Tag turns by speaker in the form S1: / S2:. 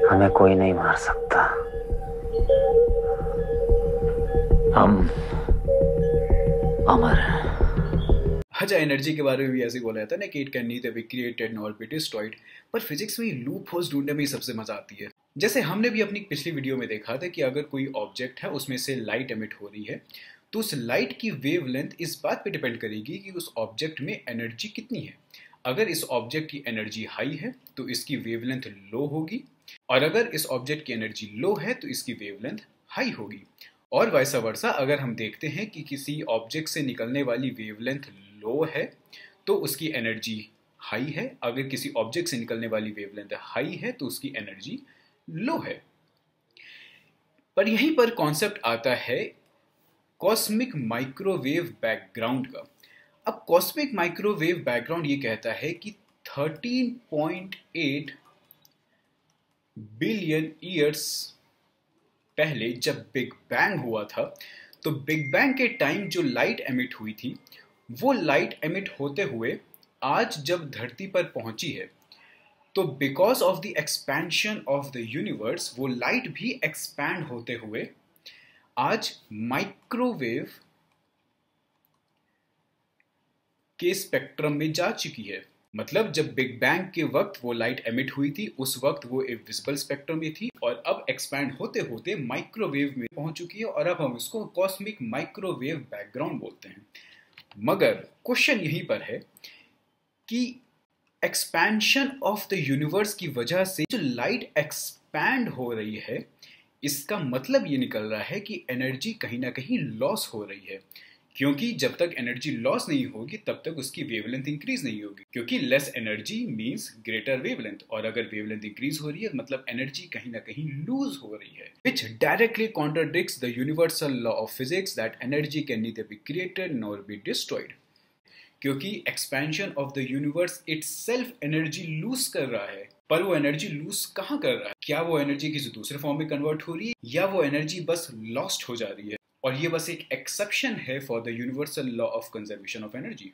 S1: हमें कोई नहीं मार सकता। हम अमर हैं।
S2: अच्छा, एनर्जी के बारे में भी ऐसे बोला जाता है ना कि it can neither be created nor be destroyed. पर फिजिक्स में लूप होल्स ढूंढने में ही सबसे मजा आती है। जैसे हमने भी अपनी पिछली वीडियो में देखा था कि अगर कोई ऑब्जेक्ट है उसमें से लाइट एमिट हो रही है, तो उस लाइट की वेवलेंथ इस बात पे डिपेंड करेगी कि उस ऑब्जेक्ट में एनर्जी कितनी है। अगर इस ऑब्जेक्ट की एनर्जी हाई है तो इसकी वेवलेंथ लो होगी, और अगर इस ऑब्जेक्ट की एनर्जी लो है तो इसकी वेवलेंथ हाई होगी। और वैसा वर्सा अगर हम देखते हैं कि किसी ऑब्जेक्ट से निकलने वाली वेवलेंथ लो है तो उसकी एनर्जी हाई है, अगर किसी ऑब्जेक्ट से निकलने वाली वेवलेंथ हाई है तो उसकी एनर्जी लो है। पर यहीं पर कॉन्सेप्ट आता है कॉस्मिक माइक्रोवेव बैकग्राउंड का। अब कॉस्मिक माइक्रोवेव बैकग्राउंड ये कहता है कि 13.8 बिलियन ईयर्स पहले जब बिग बैंग हुआ था, तो बिग बैंग के टाइम जो लाइट एमिट हुई थी, वो लाइट एमिट होते हुए आज जब धरती पर पहुंची है, तो because of the expansion of the universe वो लाइट भी एक्सपैंड होते हुए आज माइक्रोवेव के स्पेक्ट्रम में जा चुकी है। मतलब जब बिग बैंग के वक्त वो लाइट एमिट हुई थी उस वक्त वो एक विजिबल स्पेक्ट्रम में थी, और अब एक्सपैंड होते होते माइक्रोवेव में पहुंच चुकी है, और अब हम इसको कॉस्मिक माइक्रोवेव बैकग्राउंड बोलते हैं। मगर क्वेश्चन यहीं पर है कि एक्सपेंशन ऑफ द यूनिवर्स की वजह से जो लाइट एक्सपैंड हो रही है, इसका मतलब ये निकल रहा है कि एनर्जी कहीं ना कहीं लॉस हो रही है, क्योंकि जब तक एनर्जी लॉस नहीं होगी तब तक उसकी वेवलेंथ इंक्रीज नहीं होगी, क्योंकि less energy means greater wavelength, और अगर वेवलेंथ इंक्रीज हो रही है मतलब एनर्जी कहीं ना कहीं लूज हो रही है, which directly contradicts the universal law of physics that energy can neither be created nor be destroyed. क्योंकि expansion of the universe itself energy lose कर रहा है, पर वो एनर्जी लूज कहाँ कर रहा है? क्या वो एनर्जी किसी दूसरे फॉर्म में कन्वर्ट हो रही है, या वो एनर्जी बस लॉस्ट हो जा रही है? और ये बस एक एक्सेप्शन है for the universal law of conservation of energy.